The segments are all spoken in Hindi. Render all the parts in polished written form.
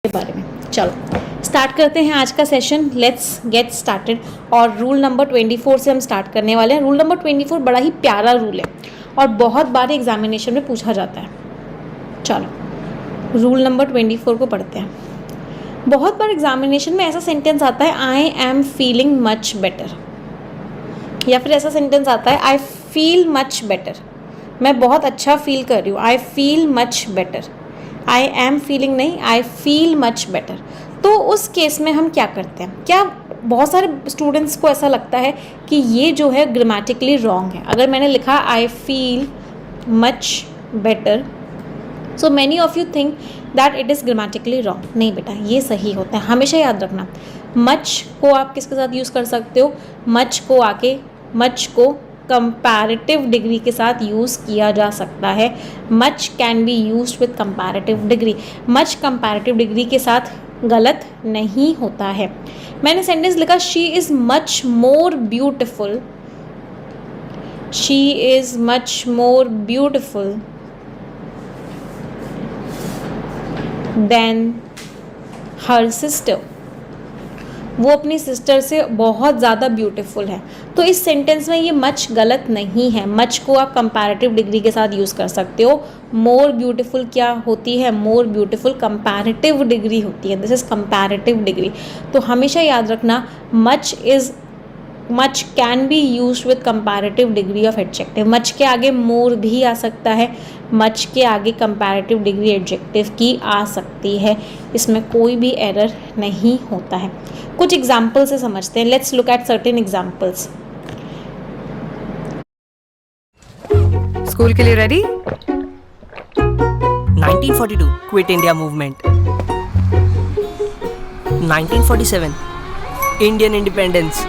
के बारे में। चलो स्टार्ट करते हैं आज का सेशन। Let's get started. और रूल नंबर 24 से हम स्टार्ट करने वाले हैं। रूल नंबर 24 बड़ा ही प्यारा रूल है और बहुत बार एग्जामिनेशन में पूछा जाता है। चलो रूल नंबर 24 को पढ़ते हैं। बहुत बार एग्जामिनेशन में ऐसा सेंटेंस आता है, I am feeling much better, या फिर ऐसा सेंटेंस आता है, आई फील मच बेटर, मैं बहुत अच्छा फील कर रही हूँ, I feel much better. I am feeling नहीं, आई फील मच बेटर। तो उस केस में हम क्या करते हैं? क्या बहुत सारे स्टूडेंट्स को ऐसा लगता है कि ये जो है ग्रामेटिकली रॉन्ग है। अगर मैंने लिखा I feel much better, so many of you think that it is grammatically wrong. नहीं बेटा, ये सही होता है, हमेशा याद रखना। मच को आप किसके साथ यूज़ कर सकते हो? मच को कंपैरेटिव डिग्री के साथ यूज़ किया जा सकता है। Much can be used with comparative degree. Much comparative degree के साथ गलत नहीं होता है। मैंने सेंटेंस लिखा, she is much more beautiful, she is much more beautiful than her sister. वो अपनी सिस्टर से बहुत ज़्यादा ब्यूटीफुल है। तो इस सेंटेंस में ये मच गलत नहीं है। मच को आप कंपैरेटिव डिग्री के साथ यूज़ कर सकते हो। मोर ब्यूटीफुल क्या होती है? मोर ब्यूटीफुल कंपैरेटिव डिग्री होती है। This is comparative degree. तो हमेशा याद रखना, much can be used with comparative degree of adjective. Much के आगे मोर भी आ सकता है, मच के आगे कंपैरेटिव डिग्री एडजेक्टिव की आ सकती है। इसमें कोई भी एरर नहीं होता है। कुछ एग्जाम्पल से समझते हैं। Let's look at certain examples. School के लिए ready? 1942 quit India movement. 1947 Indian independence.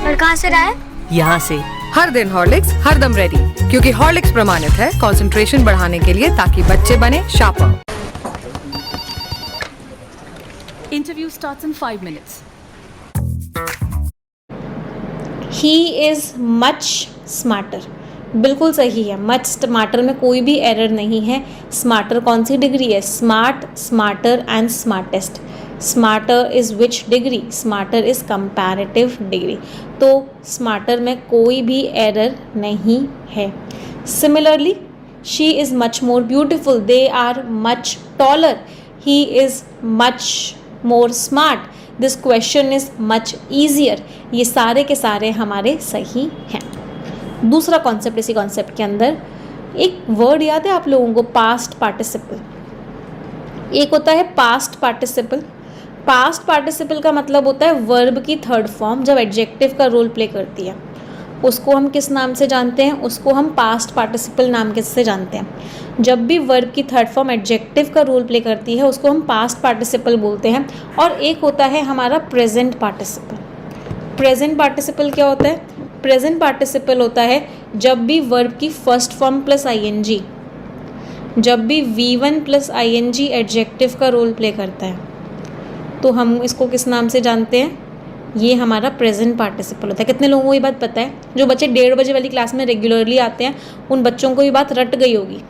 और कहाँ से रहा है? यहाँ से। हर दिन हॉर्लिक्स हरदम रेडी, क्योंकि हॉर्लिक्स प्रमाणित है कंसंट्रेशन बढ़ाने के लिए, ताकि बच्चे बने sharper. Interview starts in 5 minutes. He is much smarter। बिल्कुल सही है। मच स्मार्टर में कोई भी एरर नहीं है। स्मार्टर कौन सी डिग्री है? Smart, smarter and smartest. Smarter is which degree? Smarter is comparative degree. तो स्मार्टर में कोई भी एरर नहीं है। Similarly, she is much more beautiful, they are much taller, he is much more smart, this question is much easier. ये सारे के सारे हमारे सही हैं। दूसरा कॉन्सेप्ट, इसी कॉन्सेप्ट के अंदर एक वर्ड याद है आप लोगों को? Past participle. एक होता है पास्ट पार्टिसिपल। पास्ट पार्टिसिपल का मतलब होता है वर्ब की थर्ड फॉर्म जब एडजेक्टिव का रोल प्ले करती है। उसको हम किस नाम से जानते हैं? उसको हम पास्ट पार्टिसिपल नाम के से जानते हैं। जब भी वर्ब की थर्ड फॉर्म एडजेक्टिव का रोल प्ले करती है उसको हम पास्ट पार्टिसिपल बोलते हैं। और एक होता है हमारा प्रेजेंट पार्टिसिपल। प्रेजेंट पार्टिसिपल क्या होता है? प्रेजेंट पार्टिसिपल होता है जब भी वर्ब की फर्स्ट फॉर्म प्लस आईएनजी, जब भी V1 प्लस आईएनजी एडजेक्टिव का रोल प्ले करता है, तो हम इसको किस नाम से जानते हैं? ये हमारा प्रेजेंट पार्टिसिपल होता है। कितने लोगों को ये बात पता है? जो बच्चे 1:30 बजे वाली क्लास में रेगुलरली आते हैं उन बच्चों को ये बात रट गई होगी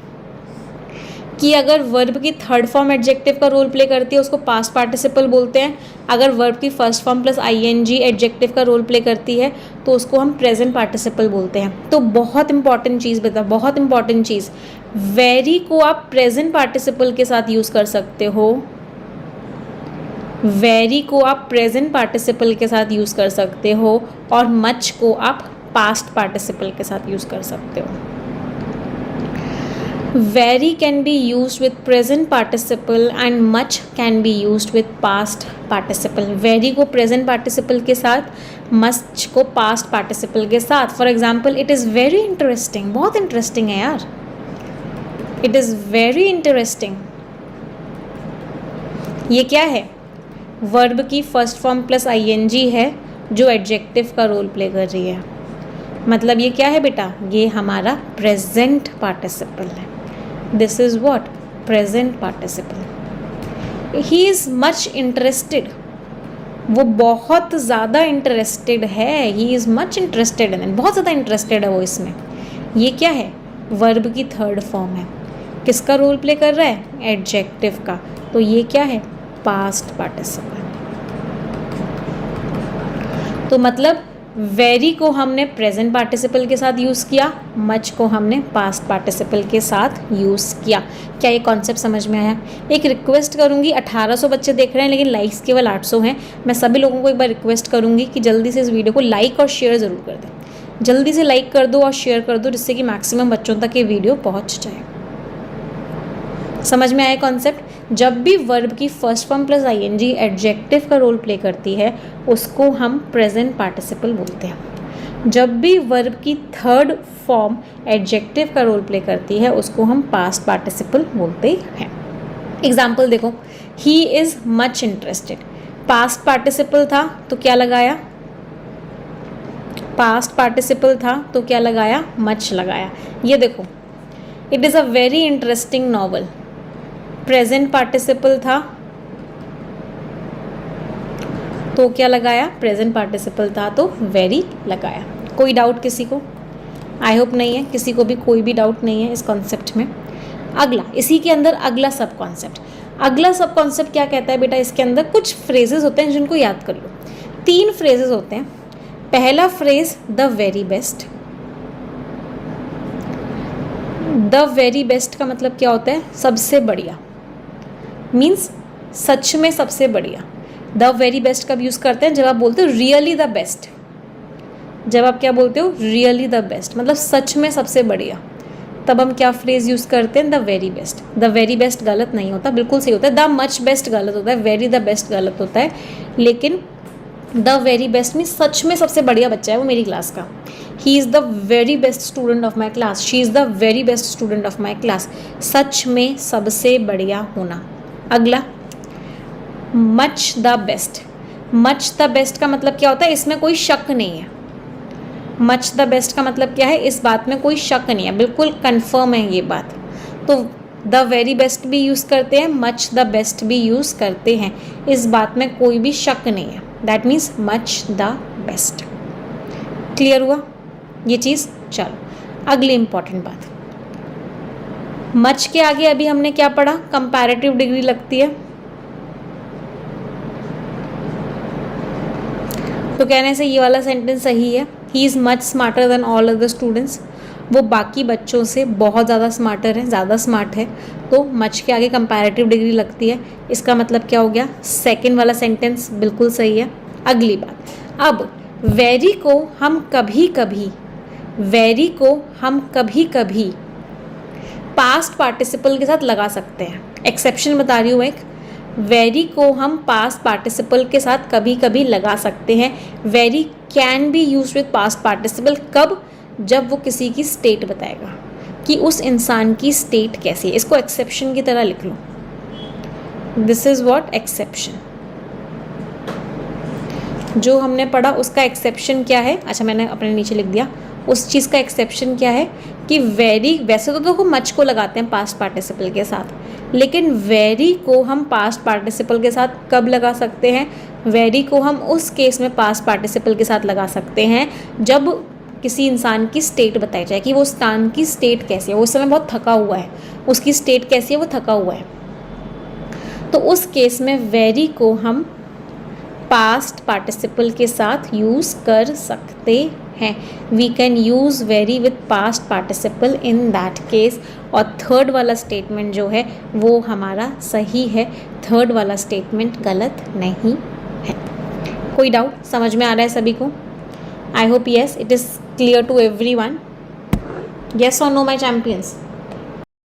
कि अगर वर्ब की थर्ड फॉर्म एडजेक्टिव का रोल प्ले करती है उसको पास्ट पार्टिसिपल बोलते हैं। अगर वर्ब की first form plus ING adjective का रोल प्ले करती है तो उसको हम प्रेजेंट पार्टिसिपल बोलते हैं। तो बहुत इंपॉर्टेंट चीज़ बता, बहुत इंपॉर्टेंट चीज़, वेरी को आप प्रेजेंट पार्टिसिपल के साथ यूज़ कर सकते हो। वेरी को आप प्रेजेंट पार्टिसिपल के साथ यूज़ कर सकते हो और मच को आप पास्ट पार्टिसिपल के साथ यूज़ कर सकते हो। Very can be used with present participle and much can be used with past participle. Very को प्रेजेंट पार्टिसिपल के साथ, मच को पास्ट पार्टिसिपल के साथ। For example, it is very interesting. बहुत इंटरेस्टिंग है यार, इट इज़ वेरी इंटरेस्टिंग। ये क्या है? वर्ब की फर्स्ट फॉर्म प्लस आईएनजी है जो एडजेक्टिव का रोल प्ले कर रही है। मतलब ये क्या है बेटा? ये हमारा प्रेजेंट पार्टिसिपल है। This is what? Present participle. He is much interested, वो बहुत ज़्यादा इंटरेस्टेड है। ही इज़ मच इंटरेस्टेड इन, बहुत ज़्यादा इंटरेस्टेड है वो इसमें। ये क्या है? वर्ब की थर्ड फॉर्म है। किसका रोल प्ले कर रहा है? एडजेक्टिव का। तो ये क्या है? Past participle. तो मतलब वेरी को हमने प्रेजेंट पार्टिसिपल के साथ यूज़ किया, मच को हमने पास्ट पार्टिसिपल के साथ यूज़ किया। क्या ये कॉन्सेप्ट समझ में आया? एक रिक्वेस्ट करूंगी, 1800 बच्चे देख रहे हैं लेकिन लाइक्स केवल 800 हैं। मैं सभी लोगों को एक बार रिक्वेस्ट करूंगी कि जल्दी से इस वीडियो को लाइक और शेयर ज़रूर कर दें। जल्दी से लाइक कर दो और शेयर कर दो, जिससे कि मैक्सिमम बच्चों तक ये वीडियो पहुँच जाए। समझ में आया कॉन्सेप्ट? जब भी वर्ब की first form plus ING adjective का रोल प्ले करती है उसको हम प्रेजेंट पार्टिसिपल बोलते हैं। जब भी वर्ब की थर्ड फॉर्म एडजेक्टिव का रोल प्ले करती है उसको हम पास्ट पार्टिसिपल बोलते हैं। एग्जाम्पल देखो, ही is much interested. Past participle था तो क्या लगाया? पास्ट पार्टिसिपल था तो क्या लगाया? मच लगाया। ये देखो, it is a very interesting novel. Present participle था तो क्या लगाया? प्रेजेंट पार्टिसिपल था तो वेरी लगाया। कोई डाउट किसी को? आई होप नहीं है, किसी को भी कोई भी डाउट नहीं है इस कॉन्सेप्ट में। अगला, इसी के अंदर अगला सब कॉन्सेप्ट। अगला सब कॉन्सेप्ट क्या कहता है बेटा? इसके अंदर कुछ फ्रेजेस होते हैं जिनको याद कर लो। 3 फ्रेजेस होते हैं। पहला phrase the very best. The very best का मतलब क्या होता है? सबसे बढ़िया, मीन्स सच में सबसे बढ़िया। द वेरी बेस्ट कब यूज़ करते हैं? जब आप बोलते हो रियली द बेस्ट। जब आप क्या बोलते हो? रियली द बेस्ट, मतलब सच में सबसे बढ़िया, तब हम क्या फ्रेज यूज़ करते हैं? The very best. The very best गलत नहीं होता, बिल्कुल सही होता है। द मच बेस्ट गलत होता है, वेरी द बेस्ट गलत होता है, लेकिन द वेरी बेस्ट मीन्स सच में सबसे बढ़िया बच्चा है वो मेरी क्लास का। He is the very best student of my class, she is the very best student of my class. सच में सबसे बढ़िया होना। अगला, much the best. Much the best का मतलब क्या होता है? इसमें कोई शक नहीं है। मच द बेस्ट का मतलब क्या है? इस बात में कोई शक नहीं है, बिल्कुल कंफर्म है ये बात। तो द वेरी बेस्ट भी यूज़ करते हैं, मच द बेस्ट भी यूज़ करते हैं, इस बात में कोई भी शक नहीं है। That means much the best. Clear हुआ ये चीज़? चलो अगली इंपॉर्टेंट बात, मच के आगे अभी हमने क्या पढ़ा? कंपैरेटिव डिग्री लगती है। तो कहने से ये वाला सेंटेंस सही है। ही is much smarter than all other students. वो बाकी बच्चों से बहुत ज़्यादा स्मार्टर है, ज़्यादा स्मार्ट है। तो मच के आगे कंपैरेटिव डिग्री लगती है। इसका मतलब क्या हो गया? सेकंड वाला सेंटेंस बिल्कुल सही है। अगली बात, अब वेरी को हम कभी कभी पास्ट पार्टिसिपल के साथ लगा सकते हैं। एक्सेप्शन बता रही हूँ एक, वेरी को हम पास्ट पार्टिसिपल के साथ कभी कभी लगा सकते हैं। Very can be used with past participle. कब? जब वो किसी की स्टेट बताएगा कि उस इंसान की स्टेट कैसी है। इसको एक्सेप्शन की तरह लिख लो। This is what? एक्सेप्शन। जो हमने पढ़ा उसका एक्सेप्शन क्या है? अच्छा, मैंने अपने नीचे लिख दिया। उस चीज़ का एक्सेप्शन क्या है कि वेरी, वैसे तो देखो मच को लगाते हैं पास्ट पार्टिसिपल के साथ, लेकिन वेरी को हम पास्ट पार्टिसिपल के साथ कब लगा सकते हैं? वेरी को हम उस केस में पास्ट पार्टिसिपल के साथ लगा सकते हैं जब किसी इंसान की स्टेट बताई जाए कि वो इंसान की स्टेट कैसी है। वो उस समय बहुत थका हुआ है, उसकी स्टेट कैसी है? वो थका हुआ है। तो उस केस में वेरी को हम पास्ट पार्टिसिपल के साथ यूज़ कर सकते हैं। We can use very with past participle in that case. और थर्ड वाला स्टेटमेंट जो है वो हमारा सही है, थर्ड वाला स्टेटमेंट गलत नहीं है। कोई डाउट? समझ में आ रहा है सभी को? I hope yes, it is clear to everyone. Yes और नो माई चैम्पियंस?